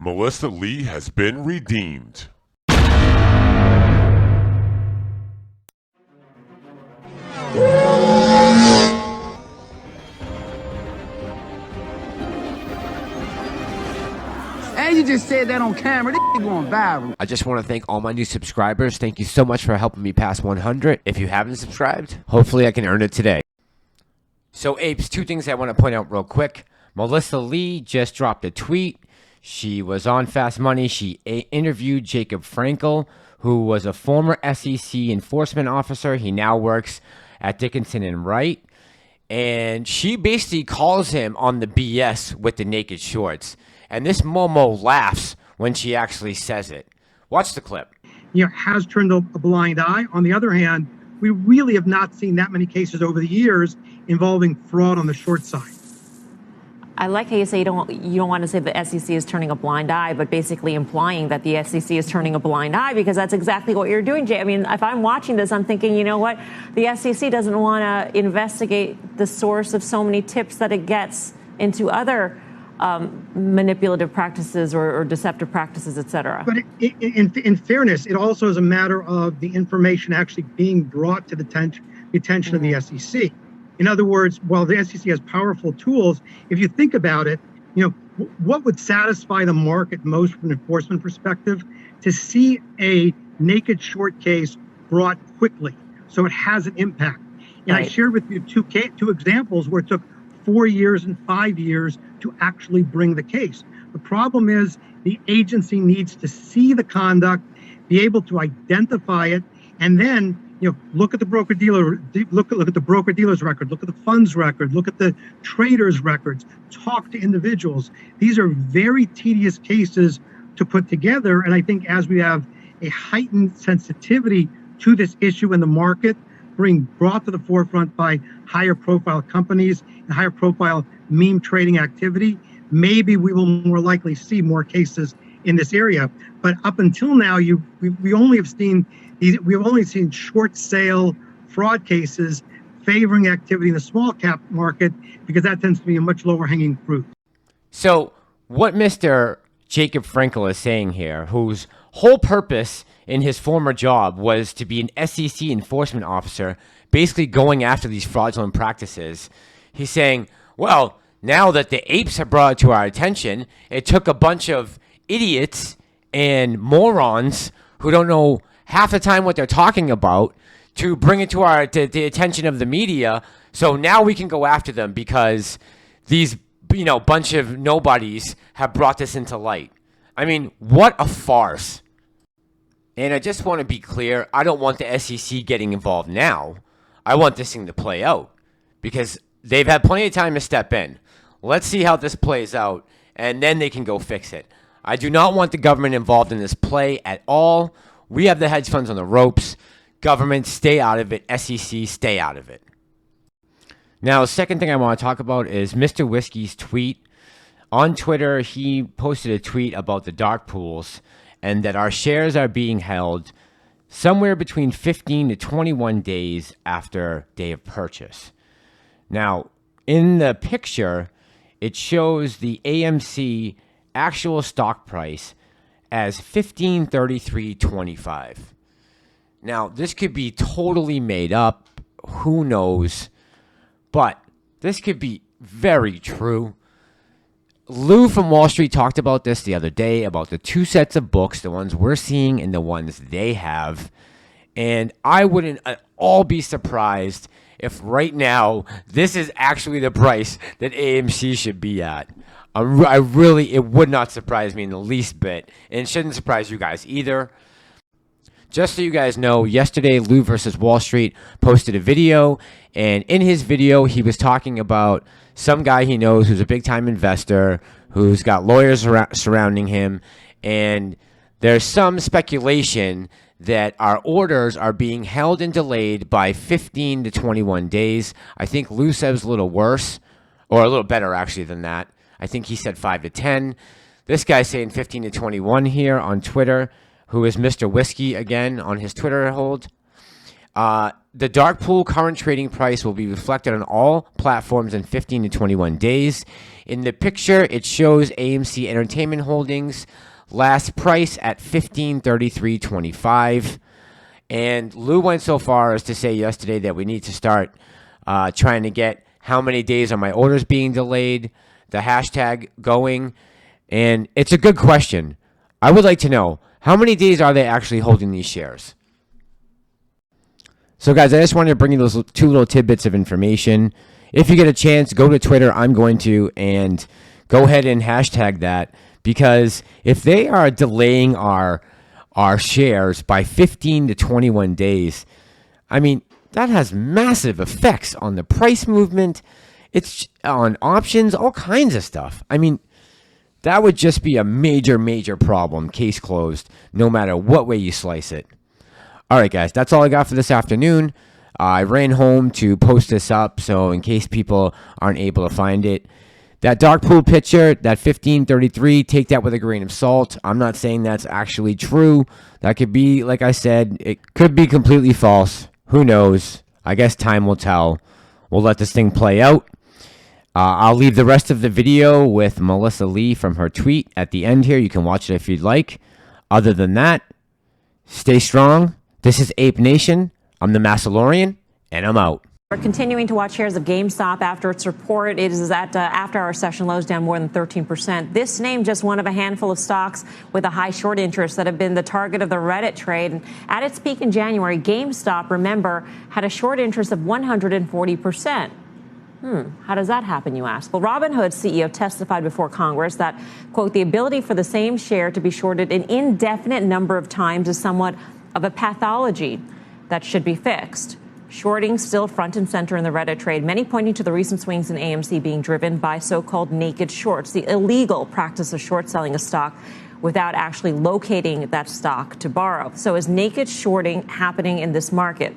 Melissa Lee has been redeemed. And you just said that on camera. This going viral. I just want to thank all my new subscribers. Thank you so much for helping me pass 100. If you haven't subscribed, hopefully I can earn it today. So, apes, two things I want to point out real quick. Melissa Lee just dropped a tweet. She was on Fast Money. She interviewed Jacob Frenkel, who was a former SEC enforcement officer. He now works at Dickinson and Wright. And she basically calls him on the BS with the naked shorts. And this Momo laughs when she actually says it. Watch the clip. Has turned a blind eye. On the other hand, we really have not seen that many cases over the years involving fraud on the short side. I like how you say you don't want to say the SEC is turning a blind eye, but basically implying that the SEC is turning a blind eye, because that's exactly what you're doing, Jay. I mean, if I'm watching this, I'm thinking, you know what? The SEC doesn't want to investigate the source of so many tips that it gets into other manipulative practices or deceptive practices, et cetera. But in fairness, it also is a matter of the information actually being brought to the attention of the SEC. In other words, while the SEC has powerful tools, if you think about it, what would satisfy the market most from an enforcement perspective? To see a naked short case brought quickly, so it has an impact. And right. I shared with you two examples where it took 4 years and 5 years to actually bring the case. The problem is the agency needs to see the conduct, be able to identify it, and then look at the broker-dealer, look at the broker-dealer's record, look at the fund's record, look at the trader's records, talk to individuals. These are very tedious cases to put together, and I think as we have a heightened sensitivity to this issue in the market, brought to the forefront by higher profile companies and higher profile meme trading activity, maybe we will more likely see more cases in this area. But up until now, we only have seen we've only seen short sale fraud cases favoring activity in the small cap market, because that tends to be a much lower hanging fruit. So what Mr. Jacob Frenkel is saying here, whose whole purpose in his former job was to be an SEC enforcement officer, basically going after these fraudulent practices, he's saying, well, now that the apes have brought it to our attention, it took a bunch of idiots and morons who don't know half the time what they're talking about to bring it to the attention of the media. So now we can go after them because these, bunch of nobodies have brought this into light. I mean, what a farce. And I just want to be clear, I don't want the SEC getting involved now. I want this thing to play out because they've had plenty of time to step in. Let's see how this plays out, and then they can go fix it. I do not want the government involved in this play at all. We have the hedge funds on the ropes. Government, stay out of it. SEC, stay out of it. Now, the second thing I want to talk about is Mr. Whiskey's tweet. On Twitter, he posted a tweet about the dark pools and that our shares are being held somewhere between 15 to 21 days after day of purchase. Now, in the picture, it shows the AMC actual stock price as $15.3325. Now, this could be totally made up. Who knows? But this could be very true. Lou from Wall Street talked about this the other day, about the two sets of books, the ones we're seeing and the ones they have. And I wouldn't at all be surprised if right now this is actually the price that AMC should be at. It would not surprise me in the least bit, and it shouldn't surprise you guys either. Just so you guys know, yesterday Lou versus Wall Street posted a video, and in his video he was talking about some guy he knows who's a big-time investor, who's got lawyers surrounding him, and there's some speculation that our orders are being held and delayed by 15 to 21 days. I think Lou says a little worse, or a little better actually than that. I think he said 5 to 10. This guy's saying 15 to 21 here on Twitter, who is Mr. Whiskey again on his Twitter hold. The Darkpool current trading price will be reflected on all platforms in 15 to 21 days. In the picture, it shows AMC Entertainment Holdings last price at $15.3325. And Lou went so far as to say yesterday that we need to start trying to get how many days are my orders being delayed, the hashtag going. And it's a good question. I would like to know, how many days are they actually holding these shares? So guys, I just wanted to bring you those two little tidbits of information. If you get a chance, go to Twitter. I'm going to, and go ahead and hashtag that, because if they are delaying our shares by 15 to 21 days, I mean, that has massive effects on the price movement. It's on options, all kinds of stuff. I mean, that would just be a major, major problem. Case closed, no matter what way you slice it. All right, guys, that's all I got for this afternoon. I ran home to post this up, so in case people aren't able to find it, that Darkpool picture, that 1533, take that with a grain of salt. I'm not saying that's actually true. That could be, like I said, it could be completely false. Who knows? I guess time will tell. We'll let this thing play out. I'll leave the rest of the video with Melissa Lee from her tweet at the end here. You can watch it if you'd like. Other than that, stay strong. This is Ape Nation. I'm the Massalorian, and I'm out. We're continuing to watch shares of GameStop after its report. It is at after our session lows down more than 13%. This name just one of a handful of stocks with a high short interest that have been the target of the Reddit trade. And at its peak in January, GameStop, remember, had a short interest of 140%. How does that happen, you ask? Well, Robinhood's CEO testified before Congress that, quote, the ability for the same share to be shorted an indefinite number of times is somewhat of a pathology that should be fixed. Shorting still front and center in the Reddit trade, many pointing to the recent swings in AMC being driven by so-called naked shorts, the illegal practice of short selling a stock without actually locating that stock to borrow. So is naked shorting happening in this market?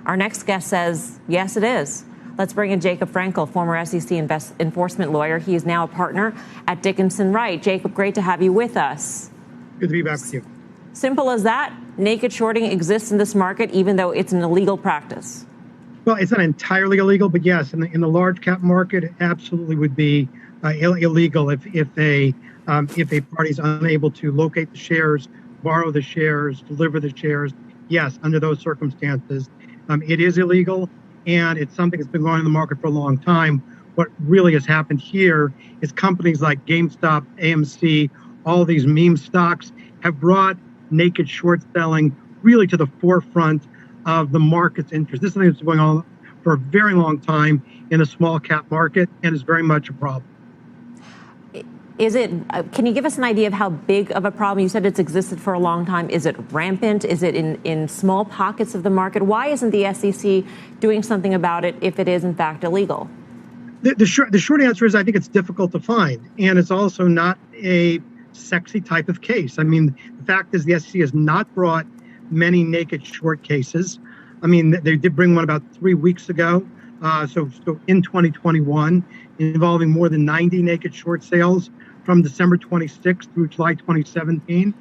Our next guest says, yes, it is. Let's bring in Jacob FRENKEL, former SEC enforcement lawyer. He is now a partner at Dickinson Wright. Jacob, great to have you with us. Good to be back with you. Simple as that. Naked shorting exists in this market, even though it's an illegal practice. Well, it's not entirely illegal, but yes, in the large cap market, it absolutely would be illegal if a party is unable to locate the shares, borrow the shares, deliver the shares. Yes, under those circumstances, it is illegal, and it's something that's been going on in the market for a long time. What really has happened here is companies like GameStop, AMC, all these meme stocks have brought naked short selling really to the forefront of the market's interest. This is something that's been going on for a very long time in the small cap market and is very much a problem. Is it, can you give us an idea of how big of a problem? You said it's existed for a long time. Is it rampant? Is it in small pockets of the market? Why isn't the SEC doing something about it if it is in fact illegal? The short answer is I think it's difficult to find, and it's also not a sexy type of case. I mean, the fact is the SEC has not brought many naked short cases. I mean, they did bring one about 3 weeks ago, so in 2021, involving more than 90 naked short sales from December 26th through July 2017.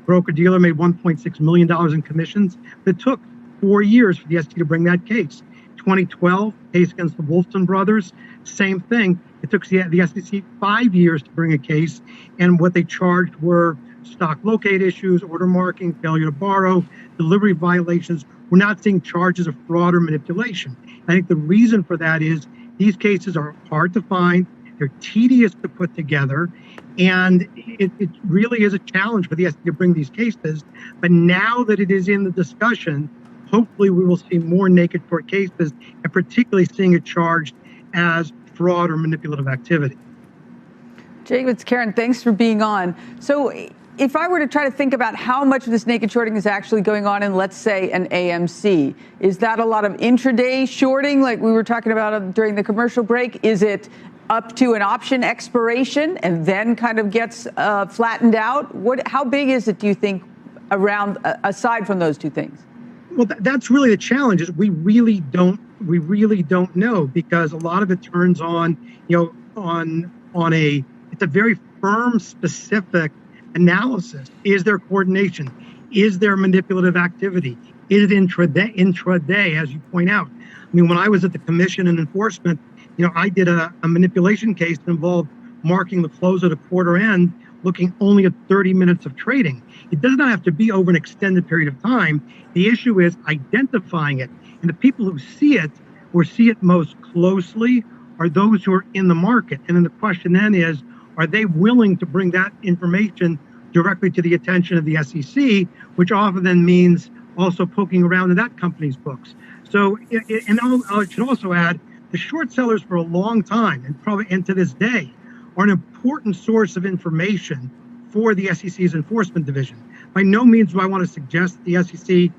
Broker-dealer made $1.6 million in commissions. It took 4 years for the SEC to bring that case. 2012, case against the Wolfson brothers, same thing. It took the SEC 5 years to bring a case, and what they charged were stock locate issues, order marking, failure to borrow, delivery violations. We're not seeing charges of fraud or manipulation. I think the reason for that is these cases are hard to find, they're tedious to put together, and it really is a challenge for the SEC to bring these cases. But now that it is in the discussion, hopefully we will see more naked short cases, and particularly seeing it charged as fraud or manipulative activity. Jacob, it's Karen. Thanks for being on. So if I were to try to think about how much of this naked shorting is actually going on in, let's say, an AMC, is that a lot of intraday shorting like we were talking about during the commercial break? Is it up to an option expiration and then kind of gets flattened out? How big is it, do you think, around aside from those two things? Well, that's really the challenge. Is we really don't know, because a lot of it turns on, it's a very firm, specific analysis. Is there coordination? Is there manipulative activity? Is it intraday, as you point out? I mean, when I was at the Commission and Enforcement, I did a manipulation case that involved marking the close at a quarter end, looking only at 30 minutes of trading. It does not have to be over an extended period of time. The issue is identifying it. And the people who see it or see it most closely are those who are in the market. And then the question then is, are they willing to bring that information directly to the attention of the SEC, which often then means also poking around in that company's books. So, I should also add, the short sellers for a long time, and to this day, are an important source of information for the SEC's enforcement division. By no means do I want to suggest that the SEC